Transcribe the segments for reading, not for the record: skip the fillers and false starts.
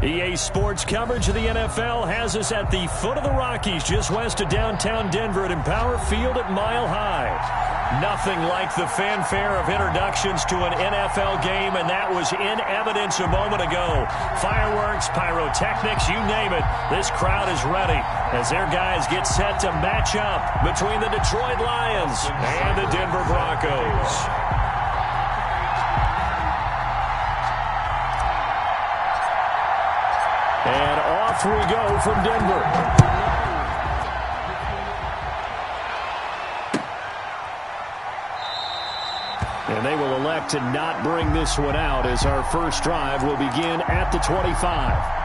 EA Sports coverage of the NFL has us at the foot of the Rockies, just west of downtown Denver at Empower Field at Mile High. Nothing like the fanfare of introductions to an NFL game, and that was in evidence a moment ago. Fireworks, pyrotechnics, you name it. This crowd is ready as their guys get set to match up between the Detroit Lions and the Denver Broncos. And off we go from Denver. And they will elect to not bring this one out as our first drive will begin at the 25.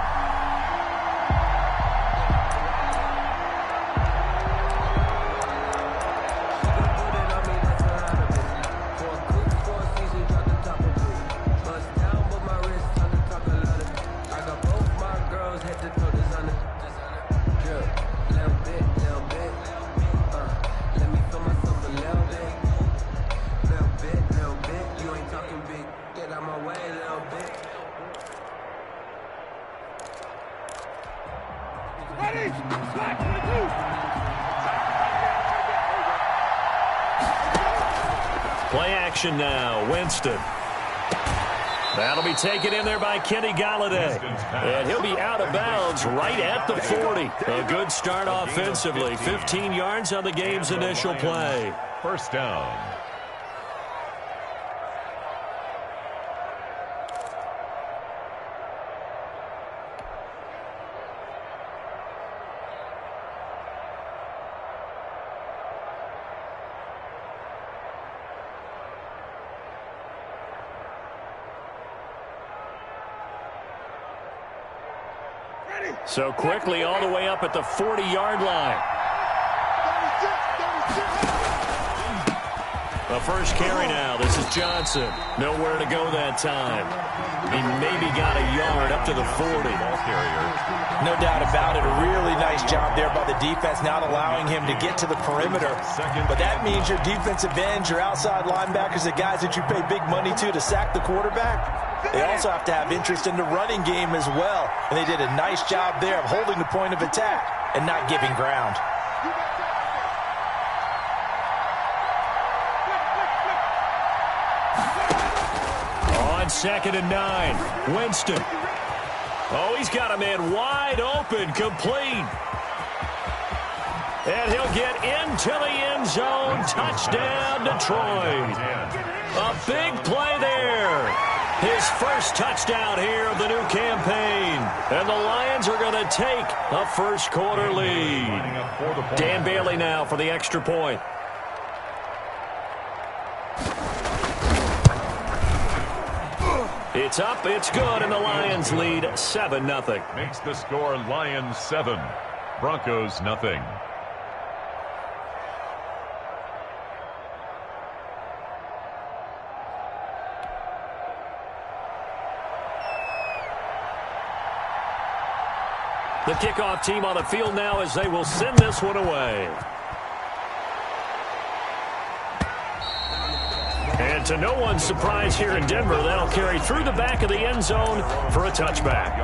Play action now. Winston. That'll be taken in there by Kenny Galladay. And he'll be out of bounds right at the 40. A good start offensively. 15 yards on the game's initial play. First down. So quickly all the way up at the 40-yard line. The first carry now. This is Johnson. Nowhere to go that time. He maybe got a yard up to the 40. No doubt about it. A really nice job there by the defense, not allowing him to get to the perimeter. But that means your defensive ends, your outside linebackers, the guys that you pay big money to sack the quarterback, they also have to have interest in the running game as well. And they did a nice job there of holding the point of attack and not giving ground. On 2nd and 9, Winston. Oh, he's got a man wide open, complete. And he'll get into the end zone. Touchdown, Detroit. A big play there. His first touchdown here of the new campaign. And the Lions are going to take a first quarter lead. Dan Bailey now for the extra point. It's up, it's good, and the Lions lead 7-0. Makes the score Lions 7, Broncos nothing. The kickoff team on the field now as they will send this one away. And to no one's surprise here in Denver, that'll carry through the back of the end zone for a touchback.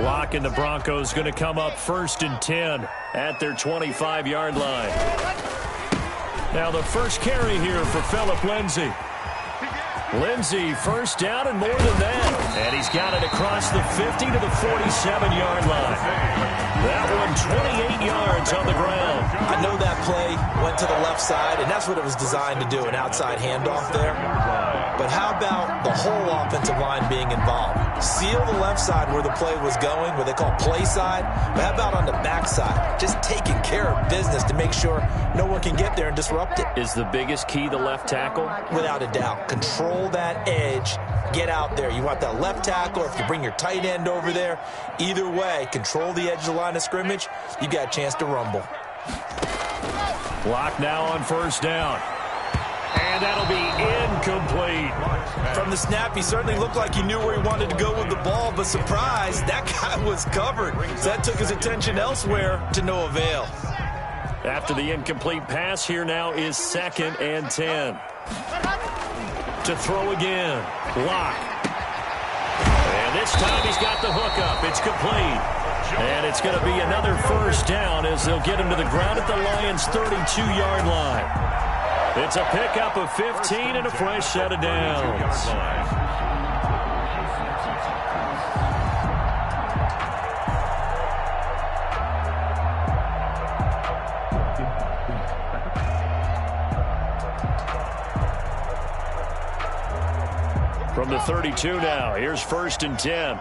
Lock and the Broncos going to come up 1st and 10 at their 25-yard line. Now the first carry here for Phillip Lindsay. Lindsay first down and more than that. And he's got it across the 50 to the 47-yard line. That one 28 yards on the ground. I know that play went to the left side, and that's what it was designed to do, an outside handoff there. But how about the whole offensive line being involved? Seal the left side where the play was going, what they call play side. But how about on the back side? Just taking care of business to make sure no one can get there and disrupt it. Is the biggest key the left tackle? Without a doubt. Control that edge. Get out there. You want that left tackle, or if you bring your tight end over there, either way, control the edge of the line of scrimmage, you got a chance to rumble. Lock now on first down. And that'll be incomplete. From the snap, he certainly looked like he knew where he wanted to go with the ball, but surprise, that guy was covered. So that took his attention elsewhere to no avail. After the incomplete pass, here now is 2nd and 10. To throw again. Lock. And this time he's got the hook up. It's complete. And it's going to be another first down as they'll get him to the ground at the Lions' 32-yard line. It's a pickup of 15 and a fresh set of downs. From the 32 now, here's 1st and 10.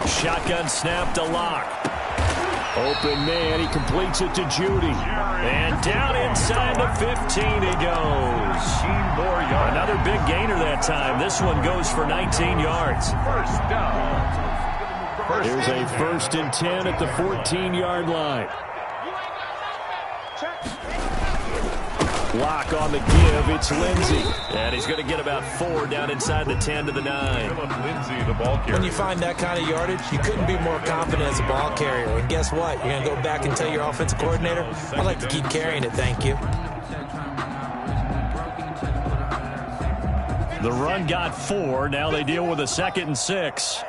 Shotgun snap to Lock. Open man, he completes it to Judy. And down inside the 15 he goes. Another big gainer that time. This one goes for 19 yards. First down. Here's a 1st and 10 at the 14-yard line. Lock on the give. It's Lindsey. And he's going to get about 4 down inside the 10 to the 9. Lindsey, the ball carrier. When you find that kind of yardage, you couldn't be more confident as a ball carrier. And guess what? You're going to go back and tell your offensive coordinator, I'd like to keep carrying it, thank you. The run got 4. Now they deal with a 2nd and 6.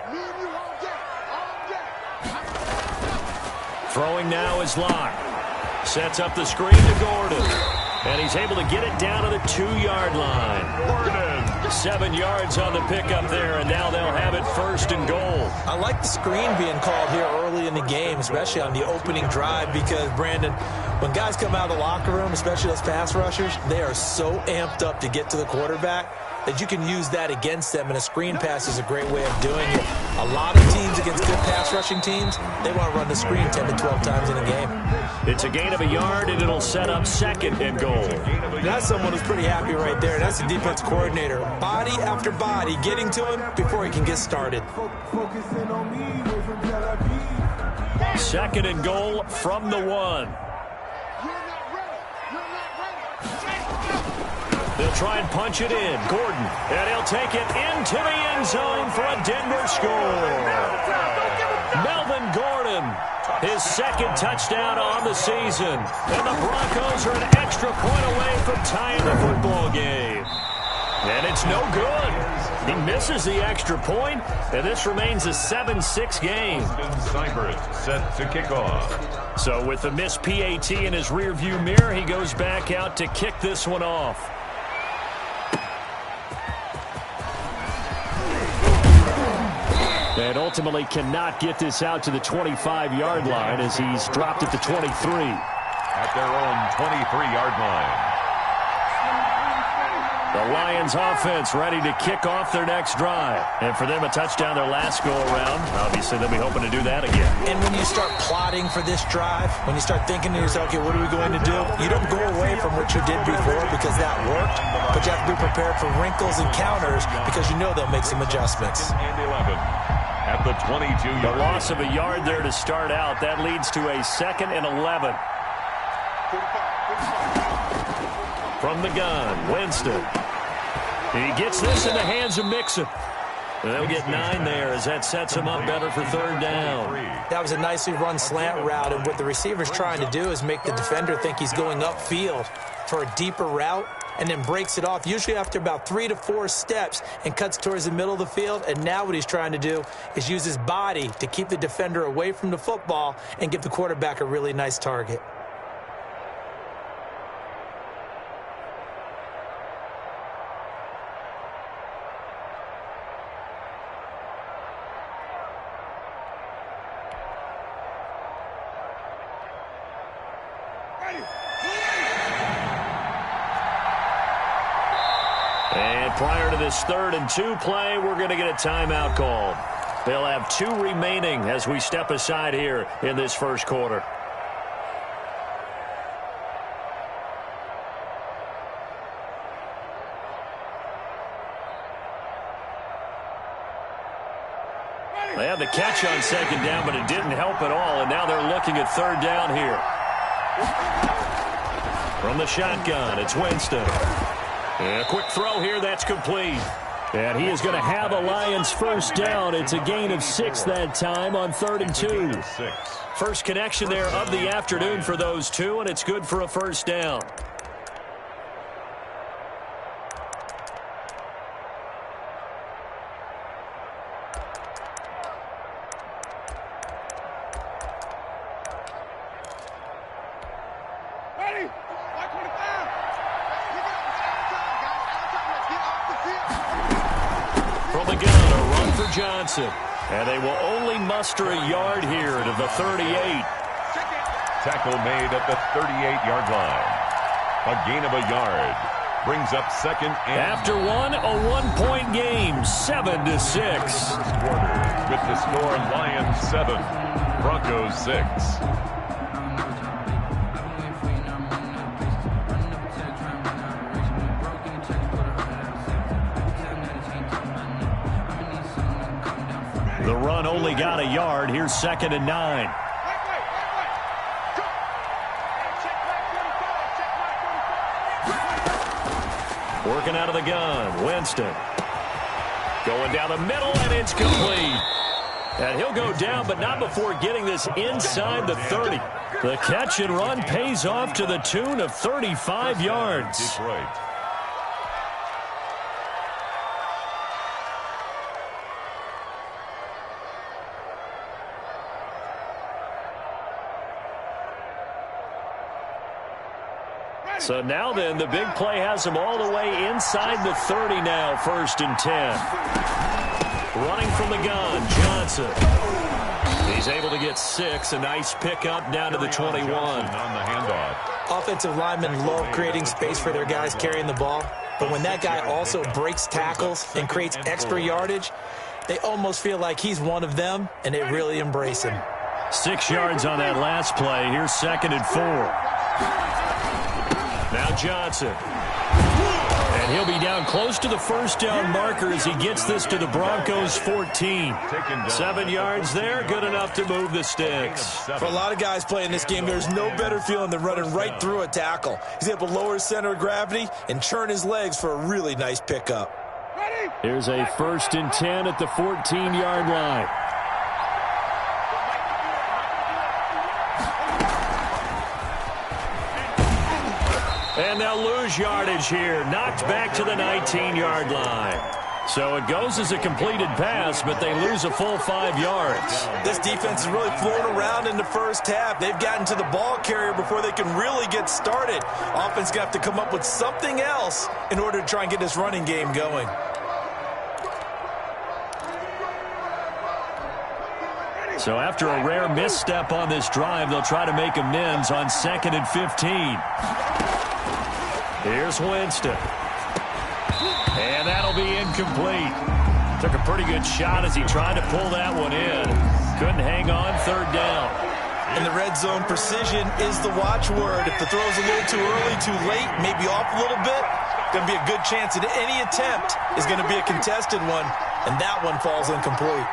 Throwing now is Lock. Sets up the screen to Gordon. And he's able to get it down to the 2-yard line. Gordon, 7 yards on the pickup there, and now they'll have it 1st and goal. I like the screen being called here early in the game, especially on the opening drive, because, Brandon, when guys come out of the locker room, especially those pass rushers, they are so amped up to get to the quarterback that you can use that against them, and a screen pass is a great way of doing it. A lot of teams against good pass rushing teams, they want to run the screen 10 to 12 times in a game. It's a gain of a yard, and it'll set up 2nd and goal. That's someone who's pretty happy right there. That's the defense coordinator. Body after body, getting to him before he can get started. 2nd and goal from the 1. They'll try and punch it in. Gordon, and he'll take it into the end zone for a Denver score. Melvin Gordon, his 2nd touchdown on the season. And the Broncos are an extra point away from tying the football game. And it's no good. He misses the extra point, and this remains a 7-6 game. Cybert set to kick off. So with the missed PAT in his rearview mirror, he goes back out to kick this one off. And ultimately cannot get this out to the 25-yard line as he's dropped at the 23. At their own 23-yard line. The Lions offense ready to kick off their next drive. And for them, a touchdown their last go-around. Obviously, they'll be hoping to do that again. And when you start plotting for this drive, when you start thinking to yourself, okay, what are we going to do? You don't go away from what you did before because that worked, but you have to be prepared for wrinkles and counters because you know they'll make some adjustments. And 11 at the 22-yard line. The loss of a yard there to start out. That leads to a 2nd and 11. From the gun, Winston. He gets this in the hands of Mixon. They'll get 9 there as that sets him up better for 3rd down. That was a nicely run slant route, and what the receiver's trying to do is make the defender think he's going upfield for a deeper route and then breaks it off, usually after about 3 to 4 steps, and cuts towards the middle of the field. And now what he's trying to do is use his body to keep the defender away from the football and give the quarterback a really nice target. And prior to this 3rd and 2 play, we're going to get a timeout called. They'll have 2 remaining as we step aside here in this first quarter. They had the catch on 2nd down, but it didn't help at all, and now they're looking at 3rd down here. From the shotgun, it's Winston. And a quick throw here, that's complete. And he is going to have a Lions first down. It's a gain of 6 that time on 3rd and 2. First connection there of the afternoon for those two, and it's good for a first down. Johnson. And they will only muster a yard here to the 38. Tackle made at the 38-yard line. A gain of a yard. Brings up second and... After one, a one-point game, 7-6. With the score, Lions 7, Broncos 6. The run only got a yard. Here's 2nd and 9. Working out of the gun. Winston. Going down the middle, and it's complete. And he'll go down, but not before getting this inside the 30. The catch and run pays off to the tune of 35 yards. Detroit. So now then, the big play has him all the way inside the 30 now, 1st and 10. Running from the gun, Johnson. He's able to get 6. A nice pickup down to the 21. On the handoff. Offensive linemen love creating space for their guys carrying the ball. But when that guy also breaks tackles and creates extra yardage, they almost feel like he's one of them, and they really embrace him. 6 yards on that last play. Here's 2nd and 4. Now Johnson. And he'll be down close to the first down marker as he gets this to the Broncos 14. 7 yards there, good enough to move the sticks. For a lot of guys playing this game, there's no better feeling than running right through a tackle. He's able to lower his center of gravity and churn his legs for a really nice pickup. Here's a 1st and 10 at the 14-yard line. And they'll lose yardage here. Knocked back to the 19-yard line. So it goes as a completed pass, but they lose a full 5 yards. This defense is really floating around in the first half. They've gotten to the ball carrier before they can really get started. Offense going to have to come up with something else in order to try and get this running game going. So after a rare misstep on this drive, they'll try to make amends on 2nd and 15. Here's Winston. And that'll be incomplete. Took a pretty good shot as he tried to pull that one in. Couldn't hang on, 3rd down. In the red zone, precision is the watchword. If the throw's a little too early, too late, maybe off a little bit, going to be a good chance that any attempt is going to be a contested one, and that one falls incomplete.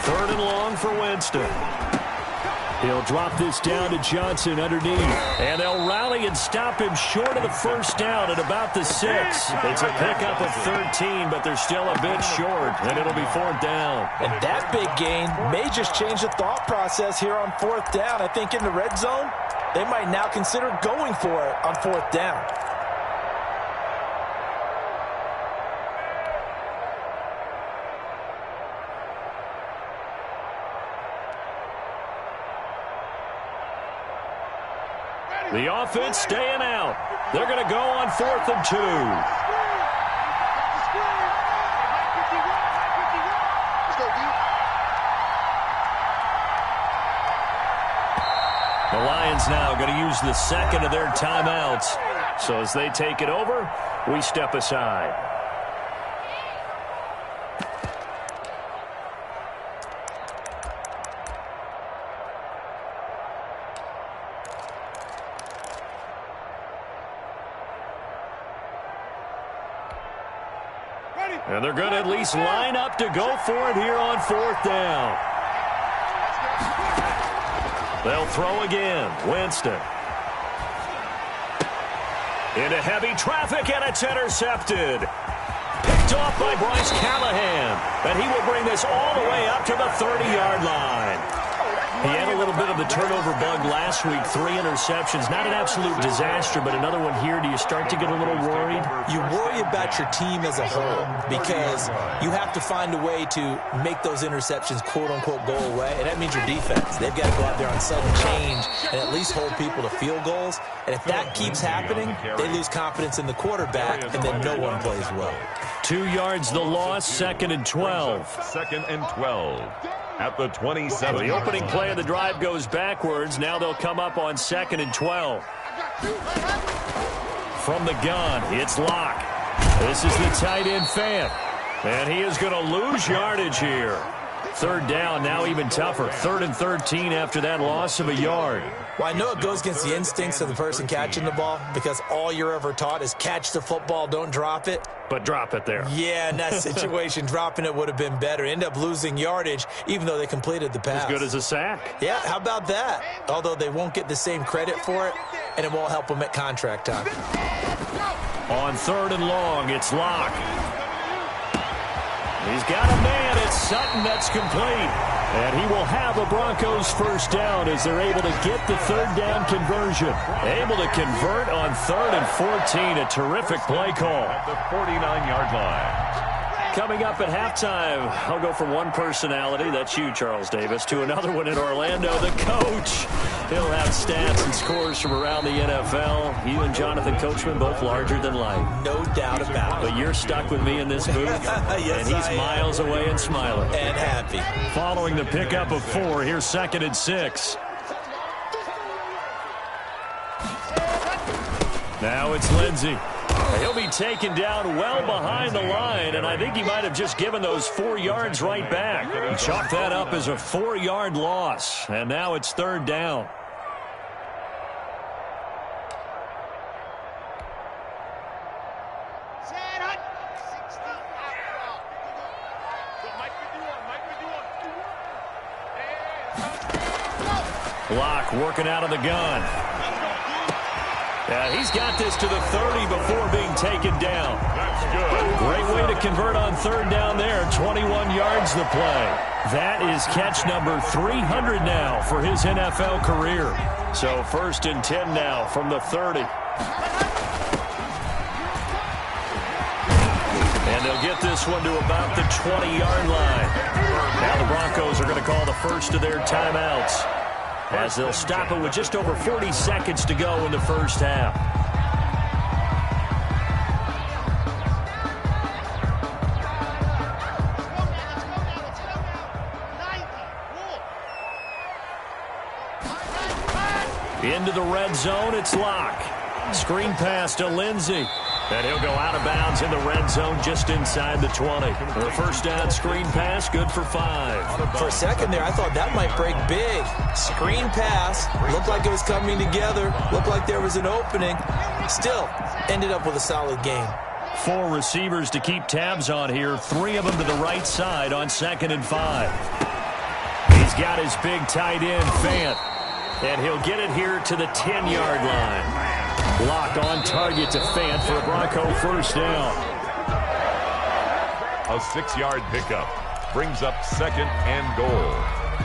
3rd and long for Winston. He'll drop this down to Johnson underneath. And they'll rally and stop him short of the first down at about the 6. It's a pickup of 13, but they're still a bit short, and it'll be 4th down. And that big gain may just change the thought process here on 4th down. I think in the red zone, they might now consider going for it on 4th down. The offense staying out. They're going to go on 4th and 2. The Lions now going to use the 2nd of their timeouts. So as they take it over, we step aside. And they're going to at least line up to go for it here on 4th down. They'll throw again. Winston. Into heavy traffic, and it's intercepted. Picked off by Bryce Callahan. And he will bring this all the way up to the 30-yard line. He had a little bit of the turnover bug last week. 3 interceptions. Not an absolute disaster, but another one here. Do you start to get a little worried? You worry about your team as a whole because you have to find a way to make those interceptions, quote-unquote, go away. And that means your defense. They've got to go out there on sudden change and at least hold people to field goals. And if that keeps happening, they lose confidence in the quarterback, and then no one plays well. 2 yards the loss, 2nd and 12. 2nd and 12. At the 27. The opening play of the drive goes backwards. Now they'll come up on 2nd and 12. From the gun, it's Locke. This is the tight end Fant. And he is going to lose yardage here. 3rd down, now even tougher. 3rd and 13 after that loss of a yard. Well, I know it goes against the instincts of the person catching the ball because all you're ever taught is catch the football, don't drop it. But drop it there. Yeah, in that situation, dropping it would have been better. End up losing yardage, even though they completed the pass. As good as a sack. Yeah, how about that? Although they won't get the same credit for it, and it won't help them at contract time. On 3rd and long, it's Locke. He's got a man. It's Sutton that's complete. And he will have a Broncos first down as they're able to get the 3rd down conversion. Able to convert on 3rd and 14. A terrific play call. At the 49-yard line. Coming up at halftime, I'll go from one personality, that's you, Charles Davis, to another one in Orlando, the coach. He'll have stats and scores from around the NFL. You and Jonathan Coachman, both larger than life. No doubt about it. But you're stuck with me in this booth, yes, and he's miles away and smiling. And happy. Following the pickup of 4, here's 2nd and 6. Now it's Lindsey. He'll be taken down well behind the line, and I think he might have just given those 4 yards right back. He chalked that up as a 4-yard loss, and now it's 3rd down. Locke working out of the gun. Yeah, he's got this to the 30 before being taken down. That's good. Great way to convert on 3rd down there. 21 yards the play. That is catch number 300 now for his NFL career. So 1st and 10 now from the 30. And they'll get this one to about the 20-yard line. Now the Broncos are going to call the first of their timeouts, as they'll stop it with just over 40 seconds to go in the first half. Into the red zone, it's Locke. Screen pass to Lindsey. And he'll go out of bounds in the red zone just inside the 20. The first down screen pass, good for 5. For a second there, I thought that might break big. Screen pass, looked like it was coming together, looked like there was an opening. Still, ended up with a solid game. 4 receivers to keep tabs on here, 3 of them to the right side on 2nd and 5. He's got his big tight end, Fant. And he'll get it here to the 10-yard line. Locked on target to Fant for a Bronco first down. A 6-yard pickup brings up 2nd and goal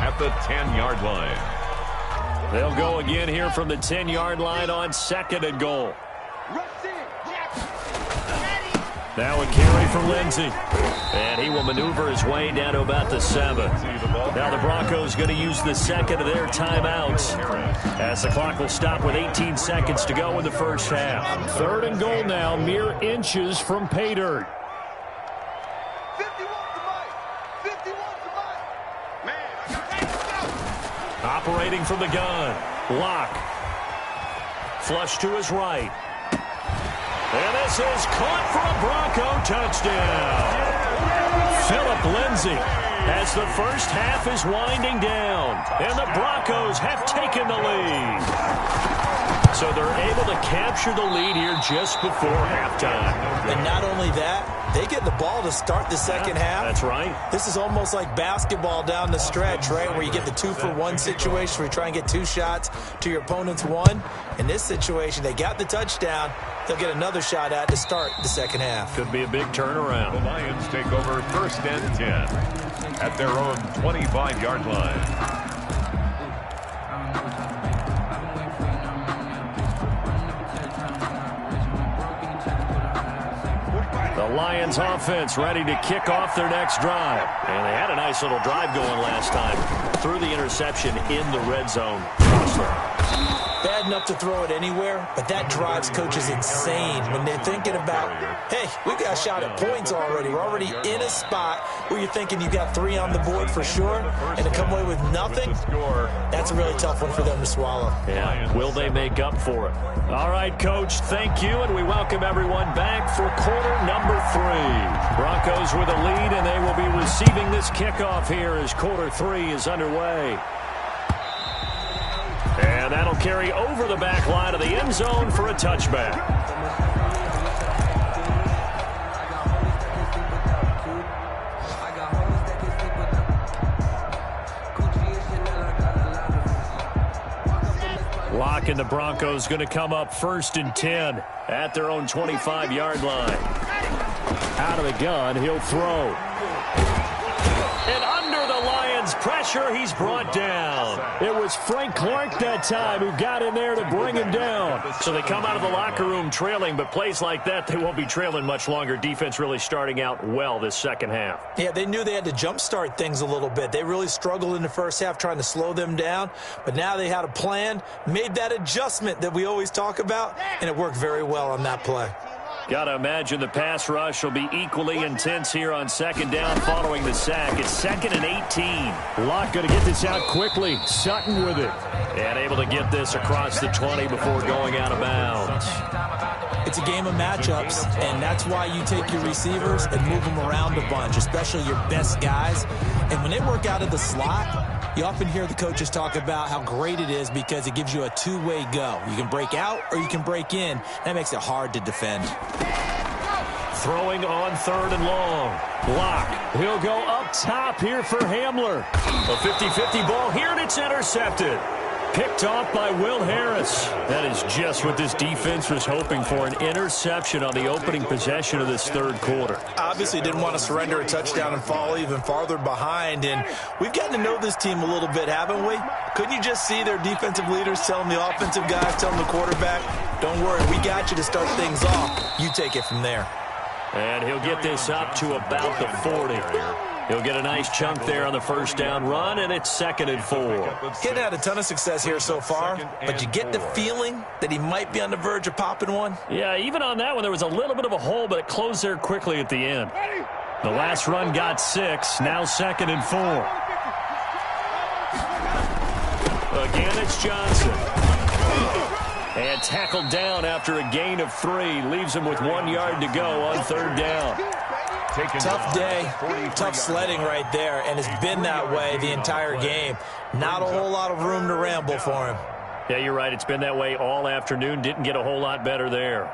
at the 10-yard line. They'll go again here from the 10-yard line on 2nd and goal. Now a carry for Lindsey. And he will maneuver his way down to about the 7. Now the Broncos going to use the 2nd of their timeouts, as the clock will stop with 18 seconds to go in the first half. 3rd and goal now, mere inches from pay dirt. Operating from the gun, Locke. Flush to his right. And this is caught for a Bronco touchdown. Philip Lindsey, as the first half is winding down, and the Broncos have taken the lead. So they're able to capture the lead here just before halftime. And not only that, they get the ball to start the second half. That's right. This is almost like basketball down the stretch, right, where you get the 2-for-1 situation where you try and get 2 shots to your opponent's 1. In this situation, they got the touchdown. They'll get another shot at to start the second half. Could be a big turnaround. The Lions take over 1st and 10 at their own 25-yard line. The Lions offense ready to kick off their next drive. And they had a nice little drive going last time. Threw the interception in the red zone. Bad enough to throw it anywhere, but that drives coaches insane when they're thinking about, hey, we got a shot at points already. We're already in a spot where you're thinking you got 3 on the board for sure, and to come away with nothing, that's a really tough one for them to swallow. Yeah, will they make up for it? All right, Coach, thank you, and we welcome everyone back for quarter number 3. Broncos with a lead, and they will be receiving this kickoff here as quarter 3 is underway. And that'll carry over the back line of the end zone for a touchback. Lock and the Broncos going to come up 1st and 10 at their own 25-yard line. Out of the gun, he'll throw. And under the Lions' pressure, he's brought down. It was Frank Clark that time who got in there to bring him down. So they come out of the locker room trailing, but plays like that, they won't be trailing much longer. Defense really starting out well this second half. Yeah, they knew they had to jumpstart things a little bit. They really struggled in the first half trying to slow them down, but now they had a plan, made that adjustment that we always talk about, and it worked very well on that play. Got to imagine the pass rush will be equally intense here on 2nd down following the sack. It's 2nd and 18. Locke going to get this out quickly. Sutton with it. And able to get this across the 20 before going out of bounds. It's a game of matchups, and that's why you take your receivers and move them around a bunch, especially your best guys. And when they work out of the slot, you often hear the coaches talk about how great it is because it gives you a 2-way go. You can break out or you can break in. That makes it hard to defend. Throwing on 3rd and long. Block. He'll go up top here for Hamler. A 50-50 ball here, and it's intercepted. Picked off by Will Harris. That is just what this defense was hoping for, an interception on the opening possession of this 3rd quarter. Obviously didn't want to surrender a touchdown and fall even farther behind, and we've gotten to know this team a little bit, haven't we? Couldn't you just see their defensive leaders telling the offensive guys, telling the quarterback, don't worry, we got you to start things off. You take it from there. And he'll get this up to about the 40. He'll get a nice chunk there on the 1st down run, and it's 2nd and 4. He had a ton of success here so far, but you get the feeling that he might be on the verge of popping one. Yeah, even on that one, there was a little bit of a hole, but it closed there quickly at the end. The last run got 6, now 2nd and 4. Again, it's Johnson. And tackled down after a gain of 3. Leaves him with 1 yard to go on 3rd down. Tough day, tough sledding right there, and it's been that way the entire game. Not a whole lot of room to ramble for him. Yeah, you're right. It's been that way all afternoon. Didn't get a whole lot better there.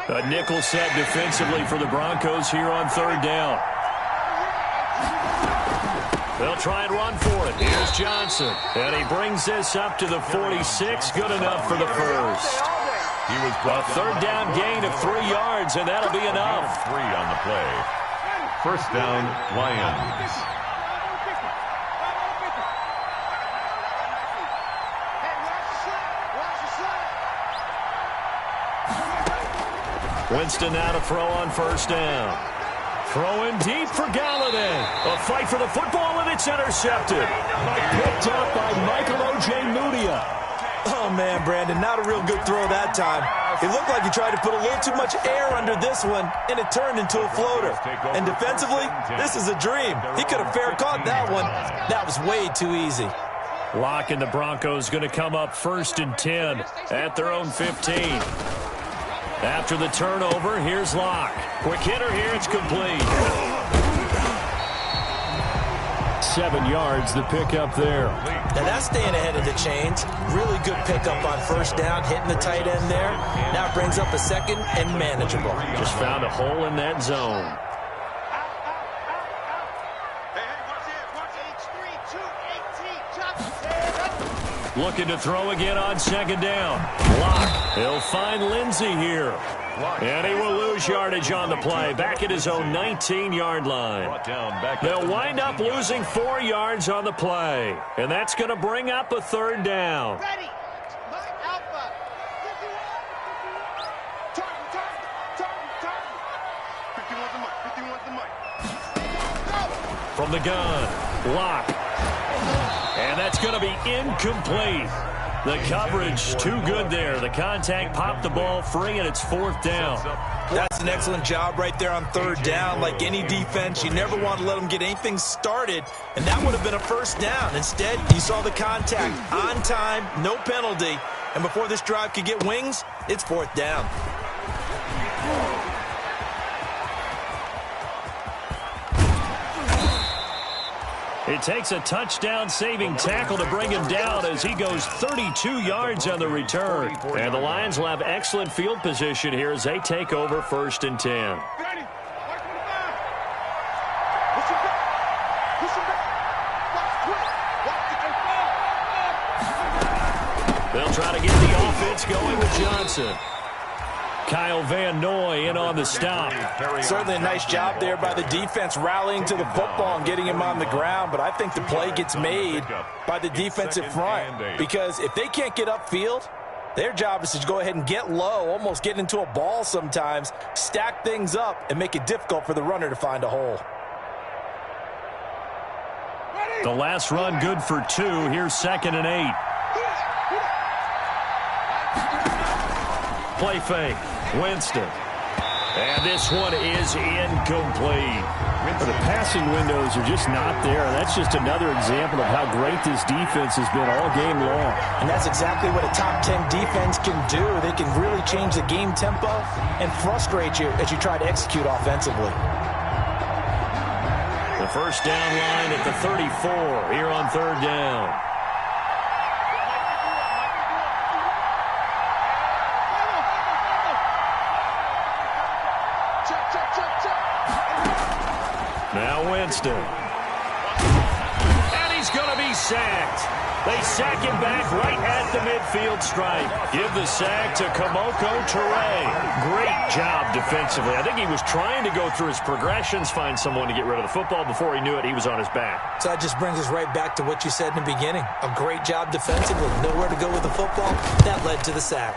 A nickel set defensively for the Broncos here on 3rd down. They'll try and run for it. Here's Johnson. And he brings this up to the 46. Good enough for the first. He was a 3rd down gain of 3 yards, and that'll be enough. 3 on the play. 1st down, Lions. Winston now to throw on 1st down. Throwing deep for Galladay. A fight for the football, and it's intercepted. Picked up by Michael O.J. Mudia. Oh, man, Brandon, not a real good throw that time. It looked like he tried to put a little too much air under this one, and it turned into a floater. And defensively, this is a dream. He could have fair caught that one. That was way too easy. Locke and the Broncos going to come up 1st and 10 at their own 15. After the turnover, here's Locke. Quick hitter here, it's complete. 7 yards, the pickup there. Now that's staying ahead of the chains. Really good pickup on first down, hitting the tight end there. Now it brings up a second and manageable. Just found a hole in that zone. Looking to throw again on second down. Locke. He'll find Lindsey here. And he will lose yardage on the play. Back at his own 19-yard line. They'll wind up losing 4 yards on the play. And that's going to bring up a third down. From the gun, Locke. And that's going to be incomplete. The coverage too good there. The contact popped the ball free, and it's 4th down. That's an excellent job right there on third down. Like any defense, you never want to let them get anything started, and that would have been a first down. Instead, you saw the contact on time, no penalty, and before this drive could get wings, it's 4th down. It takes a touchdown-saving tackle to bring him down as he goes 32 yards on the return. And the Lions will have excellent field position here as they take over 1st and 10. They'll try to get the offense going with Johnson. Kyle Van Noy in on the stop. Certainly a nice job there by the defense rallying to the football and getting him on the ground, but I think the play gets made by the defensive front because if they can't get upfield, their job is to go ahead and get low, almost get into a ball sometimes, stack things up, and make it difficult for the runner to find a hole. The last run good for 2. Here's 2nd and 8. Play fake. Winston. And this one is incomplete. The passing windows are just not there. That's just another example of how great this defense has been all game long. And that's exactly what a top 10 defense can do. They can really change the game tempo and frustrate you as you try to execute offensively. The first down line at the 34 here on 3rd down. Now Winston. And he's going to be sacked. They sack him back right at the midfield stripe. Give the sack to Kamoko Toure. Great job defensively. I think he was trying to go through his progressions, find someone to get rid of the football. Before he knew it, he was on his back. So that just brings us right back to what you said in the beginning. A great job defensively. Nowhere to go with the football. That led to the sack.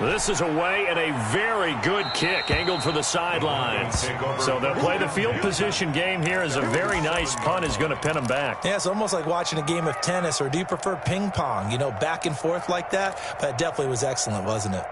This is away and a very good kick angled for the sidelines. So they'll play the field position game here as a very nice punt is going to pin them back. Yeah, it's almost like watching a game of tennis, or do you prefer ping pong? You know, back and forth like that? But it definitely was excellent, wasn't it?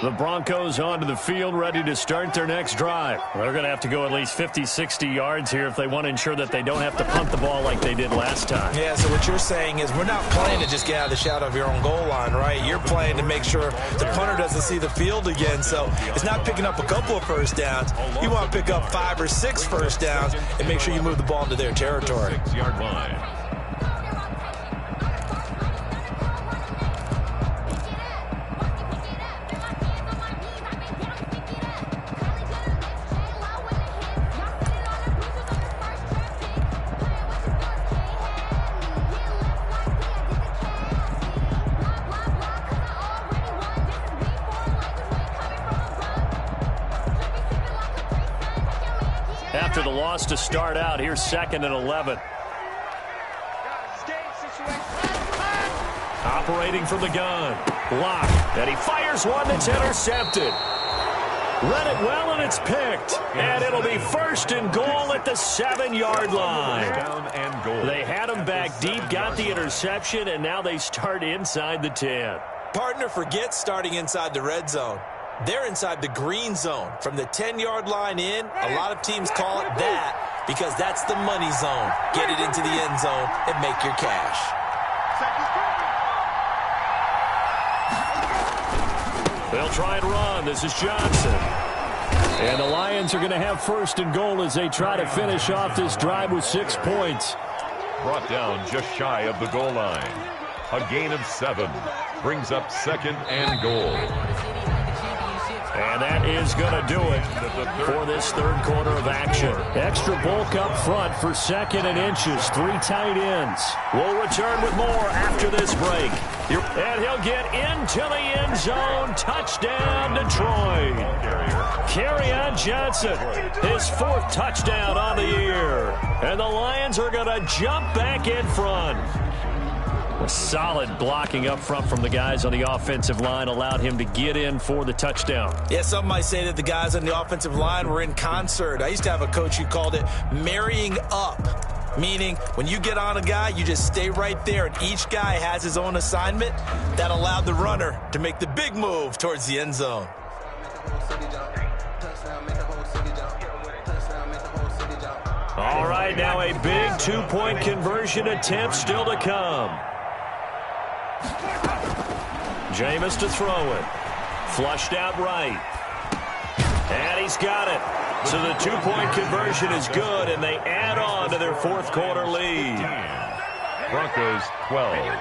The Broncos onto the field, ready to start their next drive. They're going to have to go at least 50, 60 yards here if they want to ensure that they don't have to punt the ball like they did last time. Yeah, so what you're saying is we're not playing to just get out of the shadow of your own goal line, right? You're playing to make sure the punter doesn't see the field again. So it's not picking up a couple of first downs. You want to pick up 5 or 6 first downs and make sure you move the ball into their territory. 6-yard line. After the loss to start out, here's 2nd and 11. Operating from the gun. Block. And he fires one that's intercepted. Read it well, and it's picked. And it'll be 1st and goal at the 7-yard line. They had him back deep, got the interception, and now they start inside the 10. Partner forgets starting inside the red zone. They're inside the green zone. From the 10-yard line in, a lot of teams call it that because that's the money zone. Get it into the end zone and make your cash. They'll try and run. This is Johnson. And the Lions are going to have first and goal as they try to finish off this drive with 6 points. Brought down just shy of the goal line. A gain of 7 brings up second and goal. And that is going to do it for this third quarter of action. Extra bulk up front for second and inches. 3 tight ends. We'll return with more after this break. And he'll get into the end zone. Touchdown, Detroit. Kerryon Johnson, his 4th touchdown on the year. And the Lions are going to jump back in front. A solid blocking up front from the guys on the offensive line allowed him to get in for the touchdown. Yeah, some might say that the guys on the offensive line were in concert. I used to have a coach who called it marrying up, meaning when you get on a guy, you just stay right there, and each guy has his own assignment. That allowed the runner to make the big move towards the end zone. All right, now a big 2-point conversion attempt still to come. Jameis to throw it. Flushed out right. And he's got it. So the 2-point conversion is good, and they add on to their 4th quarter lead. Broncos 12.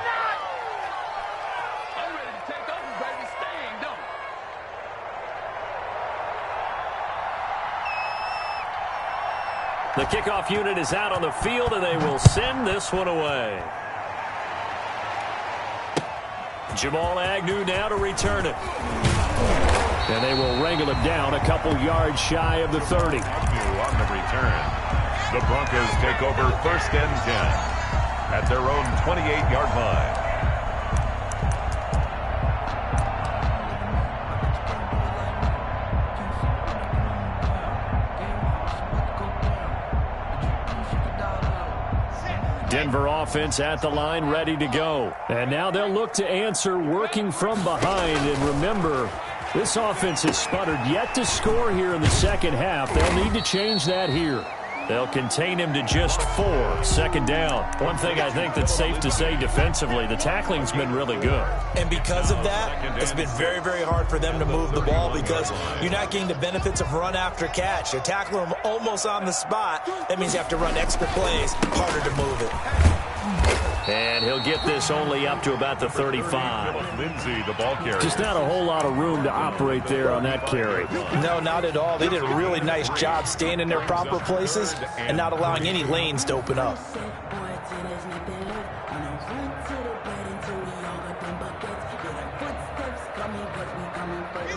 The kickoff unit is out on the field, and they will send this one away. Jamal Agnew now to return it. And they will wrangle it down a couple yards shy of the 30. Agnew on the return. The Broncos take over 1st and 10 at their own 28-yard line. Denver offense at the line, ready to go. And now they'll look to answer working from behind. And remember, this offense has sputtered yet to score here in the second half. They'll need to change that here. They'll contain him to just 4. 2nd down. One thing I think that's safe to say defensively, the tackling's been really good. And because of that, it's been very, very hard for them to move the ball because you're not getting the benefits of run after catch. You're tackling them almost on the spot. That means you have to run extra plays, harder to move it. And he'll get this only up to about the 35. Lindsay, the ball carrier. Just not a whole lot of room to operate there on that carry. No, not at all. They did a really nice job staying in their proper places and not allowing any lanes to open up.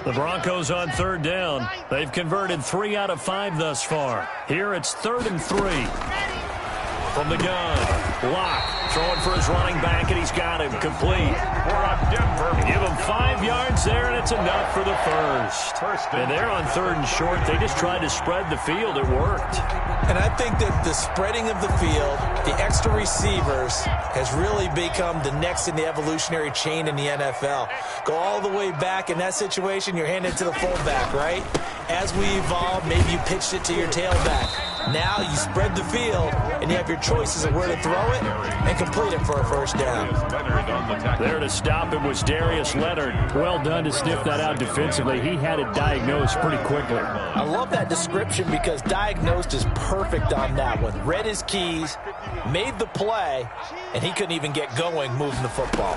The Broncos on 3rd down. They've converted 3 out of 5 thus far. Here it's 3rd and 3. From the gun, Locke throwing for his running back, and he's got him complete. Denver. Give him 5 yards there, and it's enough for the first. And they're on 3rd and short. They just tried to spread the field. It worked. And I think that the spreading of the field, the extra receivers, has really become the next in the evolutionary chain in the NFL. Go all the way back in that situation, you're handed to the fullback, right? As we evolve, maybe you pitched it to your tailback. Now you spread the field, and you have your choices of where to throw it and complete it for a first down. There to stop it was Darius Leonard. Well done to sniff that out defensively. He had it diagnosed pretty quickly. I love that description because diagnosed is perfect on that one. Read his keys, made the play, and he couldn't even get going moving the football.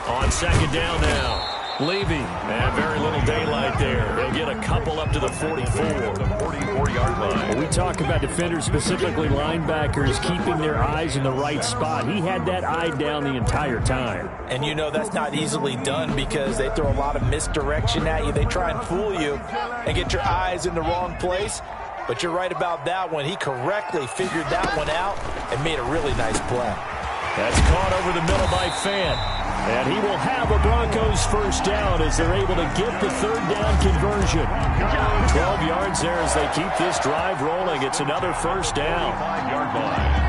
On 2nd down now. Levy, and very little daylight there. They'll get a couple up to the 44. The 44-yard line. When we talk about defenders, specifically linebackers, keeping their eyes in the right spot. He had that eye down the entire time. And you know that's not easily done because they throw a lot of misdirection at you. They try and fool you and get your eyes in the wrong place. But you're right about that one. He correctly figured that one out and made a really nice play. That's caught over the middle by Fant. And he will have a Broncos first down as they're able to get the 3rd down conversion. 12 yards there as they keep this drive rolling. It's another first down. 5-yard line.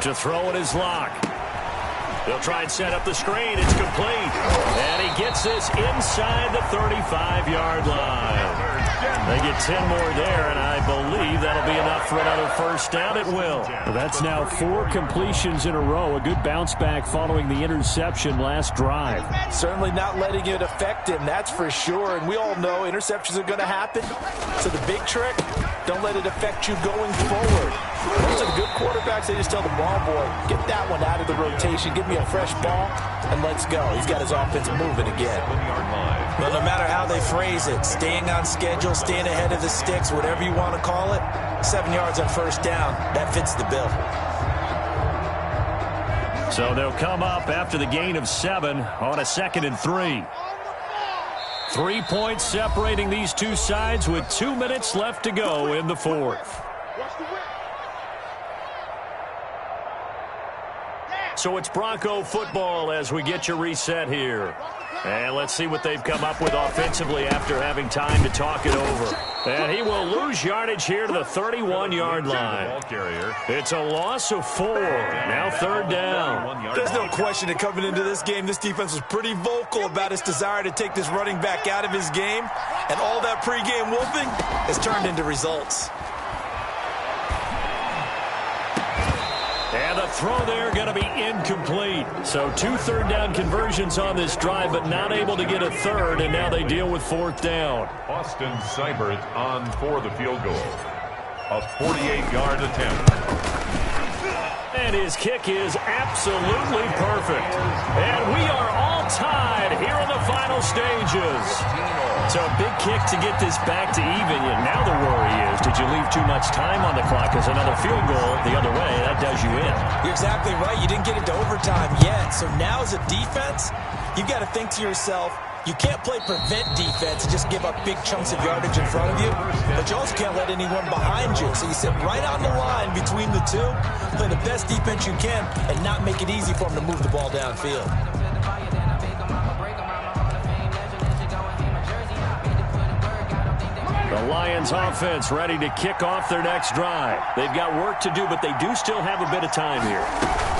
To throw it is Locke. They'll try and set up the screen. It's complete. And he gets this inside the 35-yard line. They get 10 more there, and I believe that'll be enough for another first down. It will. Well, that's now 4 completions in a row. A good bounce back following the interception last drive. Certainly not letting it affect him, that's for sure. And we all know interceptions are going to happen. So the big trick, don't let it affect you going forward. Most of the good quarterbacks, they just tell the ball boy, get that one out of the rotation, give me a fresh ball, and let's go. He's got his offense moving again. Well, no matter how they phrase it, staying on schedule, staying ahead of the sticks, whatever you want to call it, 7 yards on first down, that fits the bill. So they'll come up after the gain of 7 on a 2nd and 3. 3 points separating these two sides with 2 minutes left to go in the 4th. So it's Bronco football as we get you reset here. And let's see what they've come up with offensively after having time to talk it over. And he will lose yardage here to the 31-yard line. It's a loss of 4. Now 3rd down. There's no question that coming into this game, this defense was pretty vocal about its desire to take this running back out of his game. And all that pregame whooping has turned into results. And the throw there going to be incomplete. So 2 3rd-down conversions on this drive, but not able to get a 3rd, and now they deal with 4th down. Austin Seibert on for the field goal. A 48-yard attempt. And his kick is absolutely perfect. And we are all tied here in the final stages. So a big kick to get this back to even. And now the worry is, did you leave too much time on the clock? Because another field goal the other way, that does you in. You're exactly right. You didn't get into overtime yet. So now as a defense, you've got to think to yourself, you can't play prevent defense and just give up big chunks of yardage in front of you, but you also can't let anyone behind you. So you sit right on the line between the two, play the best defense you can, and not make it easy for them to move the ball downfield. The Lions offense ready to kick off their next drive. They've got work to do, but they do still have a bit of time here.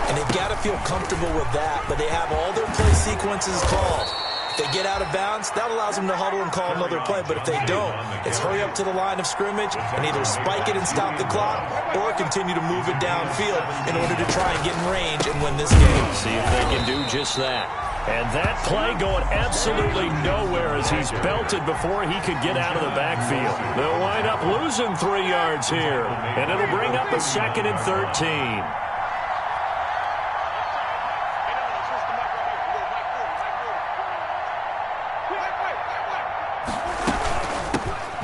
And they've got to feel comfortable with that, but they have all their play sequences called. If they get out of bounds, that allows them to huddle and call another play. But if they don't, it's hurry up to the line of scrimmage and either spike it and stop the clock or continue to move it downfield in order to try and get in range and win this game. See if they can do just that. And that play going absolutely nowhere as he's belted before he could get out of the backfield. They'll wind up losing 3 yards here, and it'll bring up a 2nd and 13.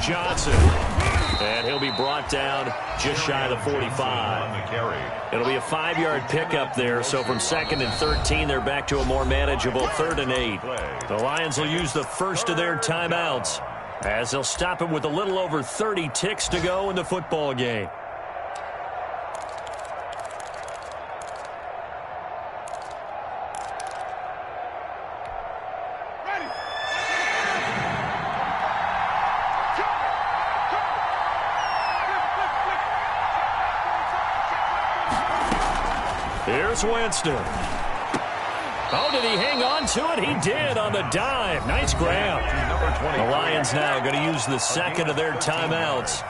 Johnson, and he'll be brought down just shy of the 45. It'll be a 5-yard pickup there, so from 2nd and 13, they're back to a more manageable 3rd and 8. The Lions will use the first of their timeouts as they'll stop it with a little over 30 ticks to go in the football game. Here's Winston. Oh, did he hang on to it? He did on the dive. Nice grab. The Lions now going to use the 2nd of their timeouts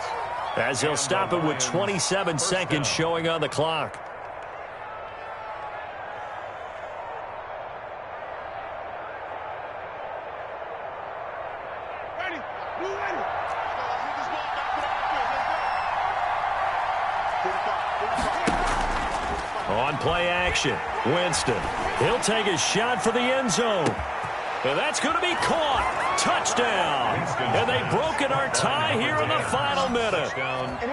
as they'll stop it with 27 seconds showing on the clock. On play action, Winston. He'll take a shot for the end zone. And that's going to be caught. Touchdown. And they've broken our tie here in the final minute.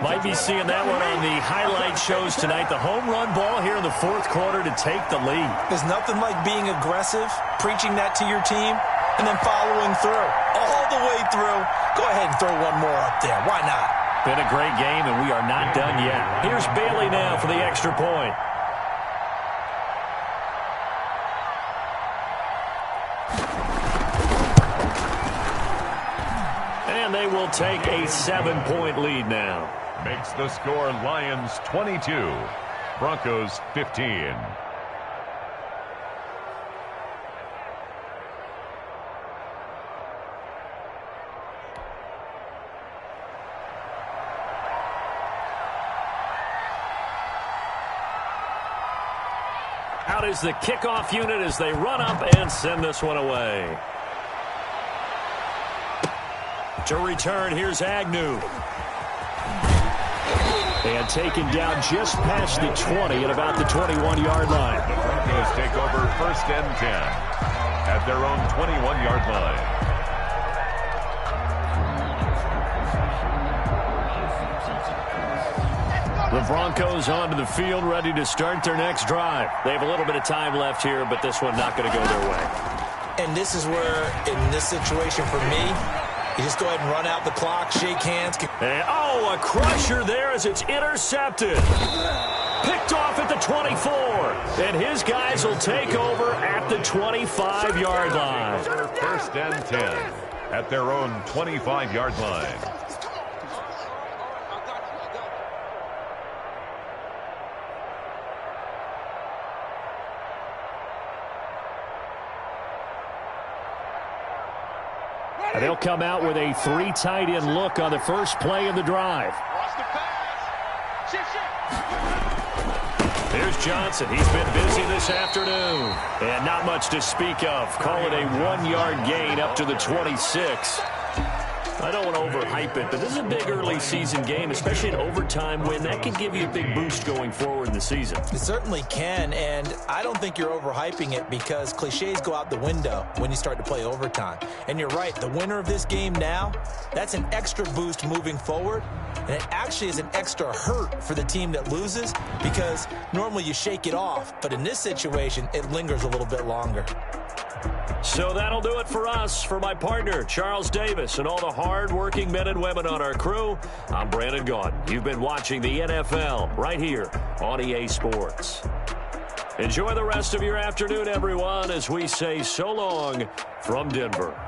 Might be seeing that one on the highlight shows tonight. The home run ball here in the 4th quarter to take the lead. There's nothing like being aggressive, preaching that to your team, and then following through. All the way through. Go ahead and throw one more up there. Why not? Been a great game, and we are not done yet. Here's Bailey now for the extra point. And they will take a 7-point lead now. Makes the score Lions 22, Broncos 15. Out is the kickoff unit as they run up and send this one away. To return, here's Agnew. And taken down just past the 20 at about the 21-yard line. The Broncos take over 1st and 10 at their own 21-yard line. The Broncos onto the field, ready to start their next drive. They have a little bit of time left here, but this one not going to go their way. And this is where, in this situation for me, you just go ahead and run out the clock, shake hands. And, oh, a crusher there as it's intercepted. Picked off at the 24. And his guys will take over at the 25-yard line. 1st and 10 at their own 25-yard line. They'll come out with a 3 tight end look on the first play of the drive. There's Johnson. He's been busy this afternoon. And not much to speak of. Call it a 1-yard gain up to the 26. I don't want to overhype it, but this is a big early season game, especially an overtime win. That can give you a big boost going forward in the season. It certainly can, and I don't think you're overhyping it because cliches go out the window when you start to play overtime. And you're right, the winner of this game now, that's an extra boost moving forward, and it actually is an extra hurt for the team that loses because normally you shake it off, but in this situation, it lingers a little bit longer. So that'll do it for us. For my partner, Charles Davis, and all the hard-working men and women on our crew, I'm Brandon Gaudin. You've been watching the NFL right here on EA Sports. Enjoy the rest of your afternoon, everyone, as we say so long from Denver.